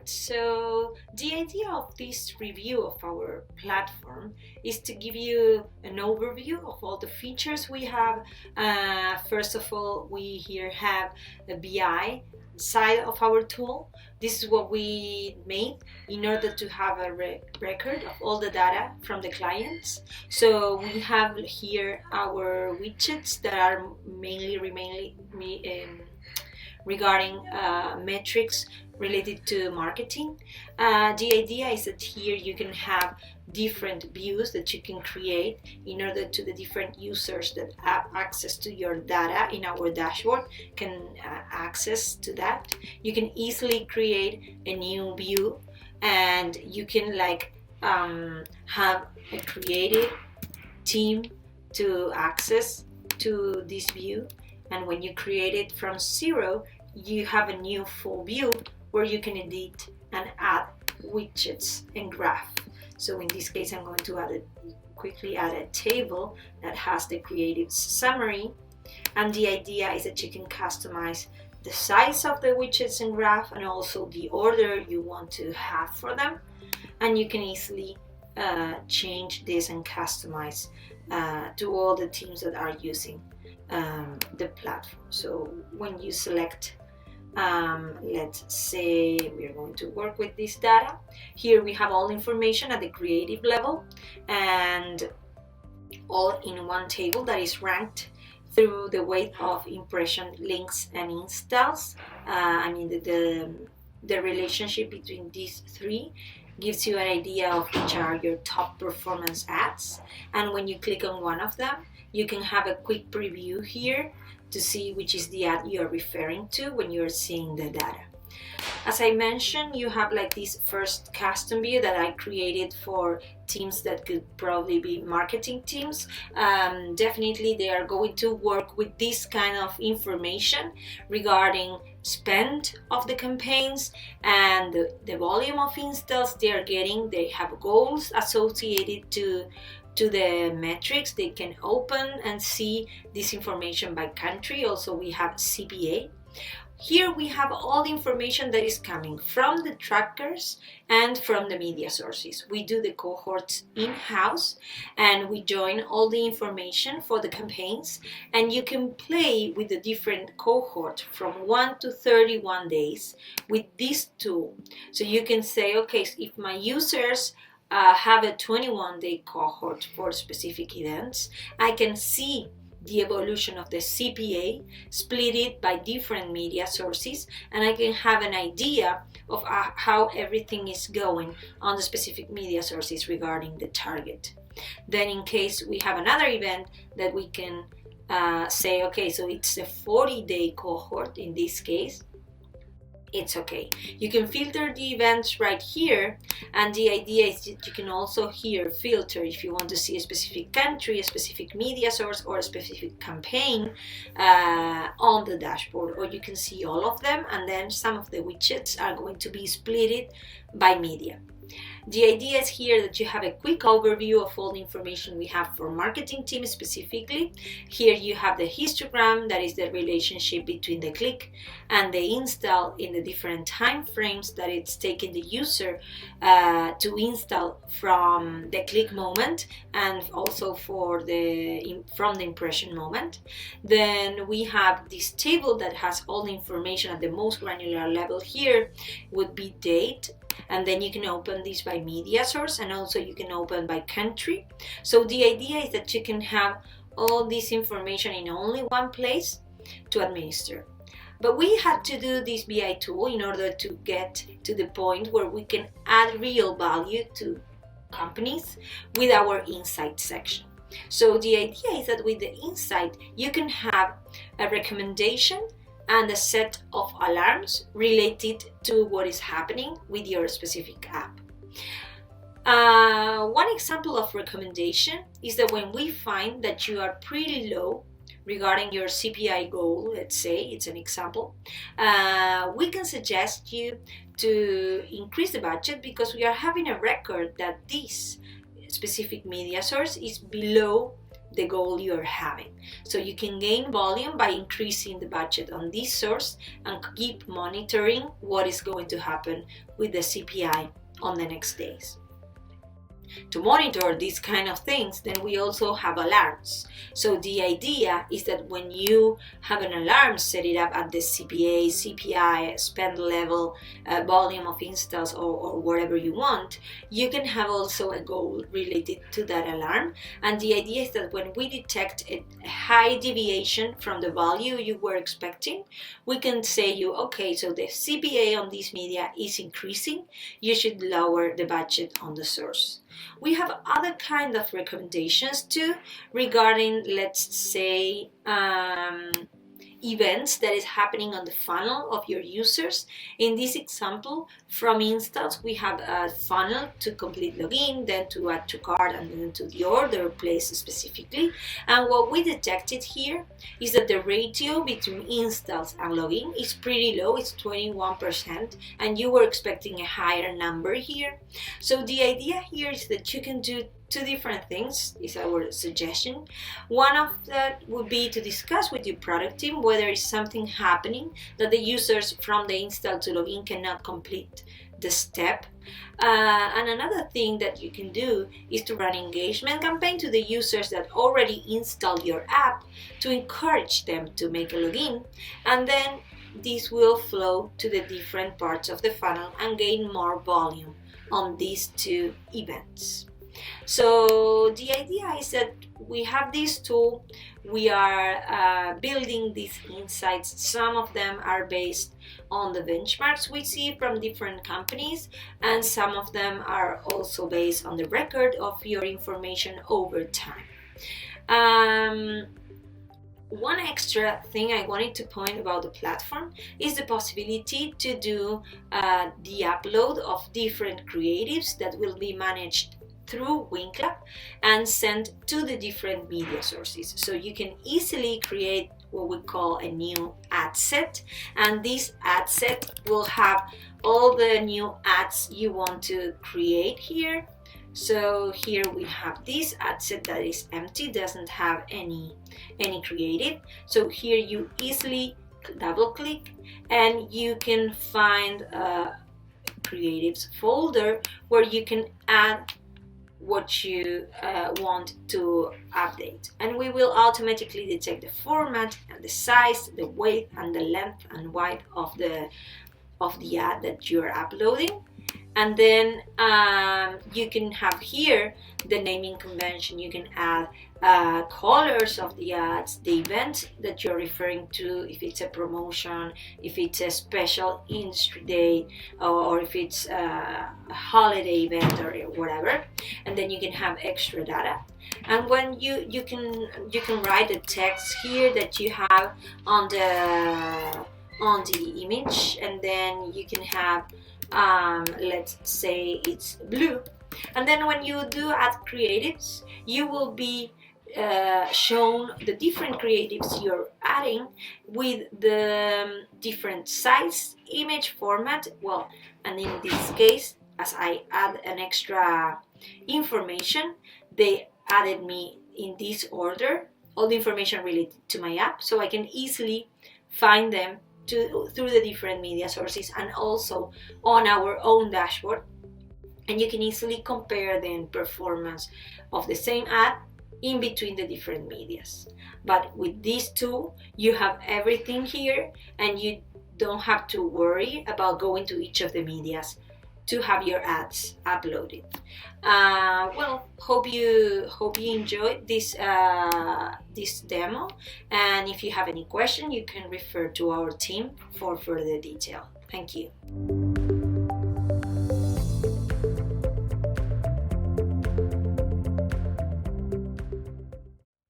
Alright, so the idea of this review of our platform is to give you an overview of all the features we have. First of all, we here have the BI side of our tool. This is what we made in order to have a record of all the data from the clients. So we have here our widgets that are mainly regarding metrics related to marketing. The idea is that here you can have different views that you can create in order to the different users that have access to your data in our dashboard can access to that. You can easily create a new view, and you can have a creative team to access to this view. And when you create it from zero, you have a new full view where you can edit and add widgets and graph. So in this case, I'm going to quickly add a table that has the creative summary. And the idea is that you can customize the size of the widgets and graph and also the order you want to have for them. And you can easily change this and customize to all the teams that are using the platform. So when you select, let's say we're going to work with this data, here we have all information at the creative level and all in one table that is ranked through the weight of impression, links and installs. The relationship between these three gives you an idea of which are your top performance ads, and when you click on one of them, you can have a quick preview here to see which is the ad you're referring to when you're seeing the data. As I mentioned, you have like this first custom view that I created for teams that could probably be marketing teams. Definitely they are going to work with this kind of information regarding spend of the campaigns and the volume of installs they are getting. They have goals associated to the metrics. They can open and see this information by country. Also, we have CPA. Here we have all the information that is coming from the trackers and from the media sources. We do the cohorts in-house and we join all the information for the campaigns, and you can play with the different cohort from 1 to 31 days with this tool. So you can say, okay, if my users have a 21-day cohort for specific events, I can see the evolution of the CPA, split it by different media sources, and I can have an idea of how everything is going on the specific media sources regarding the target. Then in case we have another event that we can say, okay, so it's a 40-day cohort in this case, it's okay. You can filter the events right here, and the idea is that you can also here filter if you want to see a specific country, a specific media source, or a specific campaign on the dashboard, or you can see all of them, and then some of the widgets are going to be split by media. The idea is here that you have a quick overview of all the information we have for marketing team specifically. Here you have the histogram, that is the relationship between the click and the install in the different time frames that it's taken the user to install from the click moment and also from the impression moment. Then we have this table that has all the information at the most granular level. Here would be date, and then you can open this by media source, and also you can open by country. So the idea is that you can have all this information in only one place to administer. But we had to do this BI tool in order to get to the point where we can add real value to companies with our insight section. So the idea is that with the insight, you can have a recommendation and a set of alarms related to what is happening with your specific app. One example of recommendation is that when we find that you are pretty low regarding your CPI goal, let's say, it's an example, we can suggest you to increase the budget because we are having a record that this specific media source is below the goal you're having. So you can gain volume by increasing the budget on this source and keep monitoring what is going to happen with the CPI on the next days. To monitor these kind of things, then we also have alarms. So the idea is that when you have an alarm, set it up at the CPA, CPI, spend level, volume of installs, or whatever you want, you can have also a goal related to that alarm. And the idea is that when we detect a high deviation from the value you were expecting, we can say you, okay, so the CPA on this media is increasing, you should lower the budget on the source. We have other kind of recommendations too regarding, let's say, events that is happening on the funnel of your users. In this example, from installs, we have a funnel to complete login, then to add to cart, and then to the order place specifically. And what we detected here is that the ratio between installs and login is pretty low. It's 21%, and you were expecting a higher number here. So the idea here is that you can do two different things, is our suggestion. One of that would be to discuss with your product team whether is something happening that the users from the install to login cannot complete the step. And another thing that you can do is to run engagement campaign to the users that already installed your app to encourage them to make a login, and then this will flow to the different parts of the funnel and gain more volume on these two events. So the idea is that we have this tool, we are building these insights. Some of them are based on the benchmarks we see from different companies, and some of them are also based on the record of your information over time. One extra thing I wanted to point about the platform is the possibility to do the upload of different creatives that will be managed through Winclap and sent to the different media sources. So you can easily create what we call a new ad set, and this ad set will have all the new ads you want to create here. So here we have this ad set that is empty, doesn't have any creative. So here you easily double click and you can find a creatives folder where you can add what you want to update, and we will automatically detect the format and the size, the weight and the length and width of the ad that you're uploading. And then you can have here the naming convention. You can add colors of the ads, the event that you're referring to, if it's a promotion, if it's a special industry day, or if it's a holiday event or whatever. And then you can have extra data. And when you can write the text here that you have on the image, and then you can have let's say it's blue, and then when you do add creatives, you will be shown the different creatives you're adding with the different size, image, format. Well, and in this case, as I add an extra information, they added me in this order all the information related to my app, so I can easily find them through the different media sources and also on our own dashboard. And you can easily compare the performance of the same ad in between the different medias. But with this tool, you have everything here and you don't have to worry about going to each of the medias to have your ads uploaded. Well, hope you enjoyed this demo, and if you have any question, you can refer to our team for further detail. Thank you.